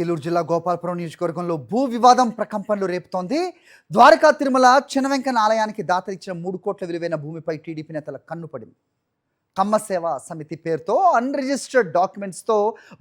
ఏలూరు జిల్లా గోపాలపురం నియోజకవర్గంలో భూ వివాదం ప్రకంపనలు రేపుతోంది. ద్వారకా తిరుమల చినవెంకన్న ఆలయానికి దాతలు ఇచ్చిన 3 కోట్ల విలువైన భూమిపై టీడీపీ నేతల కన్ను పడింది. కమ్మ సేవా సమితి పేరుతో అన్రిజిస్టర్డ్ డాక్యుమెంట్స్తో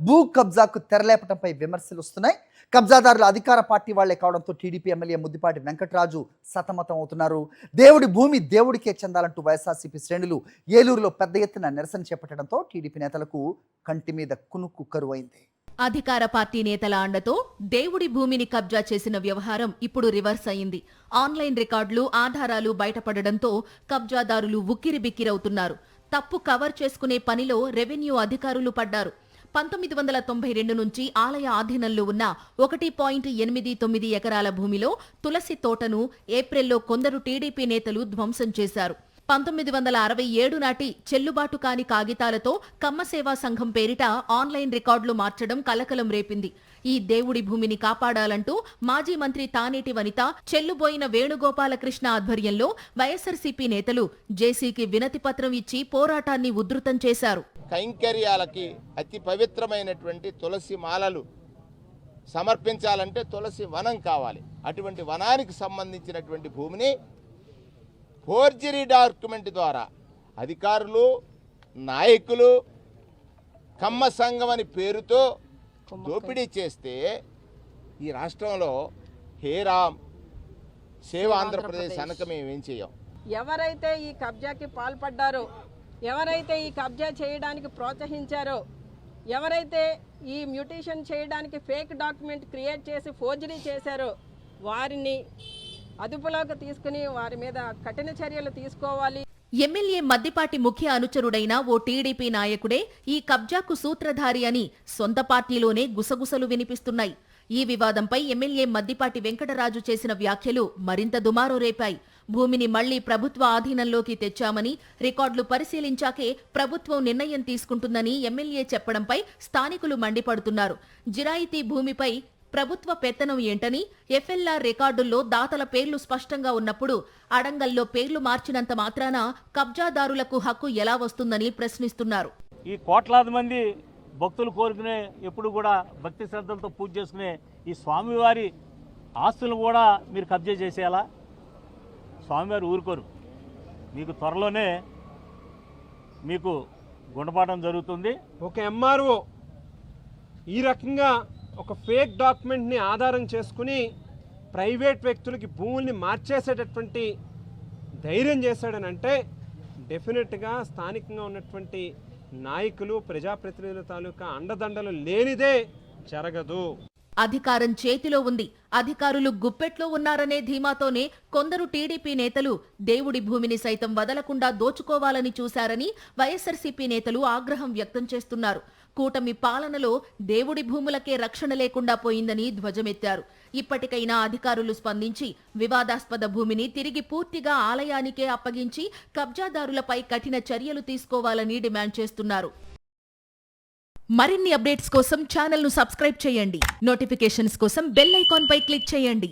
భూ కబ్జాకు తెరలేపటంపై విమర్శలు వస్తున్నాయి. కబ్జాదారుల అధికార పార్టీ వాళ్లే కావడంతో టీడీపీ ఎమ్మెల్యే ముద్దిపాటి వెంకటరాజు సతమతం అవుతున్నారు. దేవుడి భూమి దేవుడికే చెందాలంటూ వైఎస్ఆర్సీపీ శ్రేణులు ఏలూరులో పెద్ద ఎత్తున నిరసన చేపట్టడంతో టీడీపీ నేతలకు కంటి మీద కునుకు కరువైంది. అధికార పార్టీ నేతల అండతో దేవుడి భూమిని కబ్జా చేసిన వ్యవహారం ఇప్పుడు రివర్స్ అయింది. ఆన్లైన్ రికార్డులు, ఆధారాలు బయటపడడంతో కబ్జాదారులు ఉక్కిరిబిక్కిరవుతున్నారు. తప్పు కవర్ చేసుకునే పనిలో రెవెన్యూ అధికారులు పడ్డారు. 1992 నుంచి ఆలయ ఆధీనంలో ఉన్న 1.89 ఎకరాల భూమిలో తులసి తోటను ఏప్రిల్లో కొందరు టీడీపీ నేతలు ధ్వంసం చేశారు. 1967 నాటి చెల్లుబాటు కాని కాగితాలతో కమ్మసేవా సంఘం పేరిట ఆన్లైన్ రికార్డులు మార్చడం కలకలం రేపింది. ఈ దేవుడి భూమిని కాపాడాలంటూ మాజీ మంత్రి తానేటి వనిత, చెల్లుబోయిన వేణుగోపాలకృష్ణ ఆధ్వర్యంలో వైఎస్ఆర్సీపీ నేతలు జేసీకి వినతి పత్రం ఇచ్చి పోరాటాన్ని ఉధృతం చేశారు. కైంకర్యాలకి అతి పవిత్రమైనటువంటి తులసి మాలలు సమర్పించాలంటే తులసి వనం కావాలి. అటువంటి వనానికి సంబంధించినటువంటి భూమిని ఫోర్జరీ డాక్యుమెంట్ ద్వారా అధికారులు, నాయకులు కమ్మ సంఘం అని పేరుతో దోపిడీ చేస్తే ఈ రాష్ట్రంలో హేరామ్ సేవ ఆంధ్రప్రదేశ్ అనక మేమేం చేయం. ఎవరైతే ఈ కబ్జాకి పాల్పడ్డారో, ఎవరైతే ఈ కబ్జా చేయడానికి ప్రోత్సహించారో, ఎవరైతే ఈ మ్యూటేషన్ చేయడానికి ఫేక్ డాక్యుమెంట్ క్రియేట్ చేసి ఫోర్జరీ చేశారో వారిని అదుపులోకి తీసుకుని వారి మీద కఠిన చర్యలు తీసుకోవాలి. ఎమ్మెల్యే మద్దిపాటి ముఖ్య అనుచరుడైన ఓ టీడీపీ నాయకుడే ఈ కబ్జాకు సూత్రధారి అని సొంత పార్టీలోనే గుసగుసలు వినిపిస్తున్నాయి. ఈ వివాదంపై ఎమ్మెల్యే మద్దిపాటి వెంకటరాజు చేసిన వ్యాఖ్యలు మరింత దుమారు రేపాయి. భూమిని మళ్లీ ప్రభుత్వ ఆధీనంలోకి తెచ్చామని, రికార్డులు పరిశీలించాకే ప్రభుత్వం నిర్ణయం తీసుకుంటుందని ఎమ్మెల్యే చెప్పడంపై స్థానికులు మండిపడుతున్నారు. జిరాయితీ భూమిపై ప్రభుత్వ పెత్తనం ఏంటని, ఎఫ్ఎల్ఆర్ రికార్డుల్లో దాతల పేర్లు స్పష్టంగా ఉన్నప్పుడు అడంగల్లో పేర్లు మార్చినంత మాత్రాన కబ్జాదారులకు హక్కు ఎలా వస్తుందని ప్రశ్నిస్తున్నారు. ఈ కోట్లాది మంది భక్తులు కోరుకునే, ఎప్పుడు కూడా భక్తి శ్రద్ధలతో పూజ చేసుకునే ఈ స్వామివారి ఆస్తులను కూడా మీరు కబ్జా చేసేయాలా? స్వామివారు ఊరుకోరు. మీకు త్వరలోనే మీకు గుణపాఠం జరుగుతుంది. ఒక ఎంఆర్ఓ ఈ రకంగా ఒక ఫేక్ డాక్యుమెంట్ని ఆధారం చేసుకుని ప్రైవేట్ వ్యక్తులకి భూముల్ని మార్చేసేటటువంటి ధైర్యం చేశాడనంటే డెఫినెట్గా స్థానికంగా ఉన్నటువంటి నాయకులు, ప్రజాప్రతినిధుల తాలూకా అండదండలు లేనిదే జరగదు. అధికారం చేతిలో ఉంది, అధికారులు గుప్పెట్లో ఉన్నారనే ధీమాతోనే కొందరు టీడీపీ నేతలు దేవుడి భూమిని సైతం వదలకుండా దోచుకోవాలని చూశారని వైఎస్ఆర్సీపీ నేతలు ఆగ్రహం వ్యక్తం చేస్తున్నారు. కూటమి పాలనలో దేవుడి భూములకే రక్షణ లేకుండా పోయిందని ధ్వజమెత్తారు. ఇప్పటికైనా అధికారులు స్పందించి వివాదాస్పద భూమిని తిరిగి పూర్తిగా ఆలయానికే అప్పగించి కబ్జాదారులపై కఠిన చర్యలు తీసుకోవాలని డిమాండ్ చేస్తున్నారు. మరిన్ని అప్డేట్స్ కోసం ఛానల్ను సబ్స్క్రైబ్ చేయండి. నోటిఫికేషన్స్ కోసం బెల్ ఐకాన్ పై క్లిక్ చేయండి.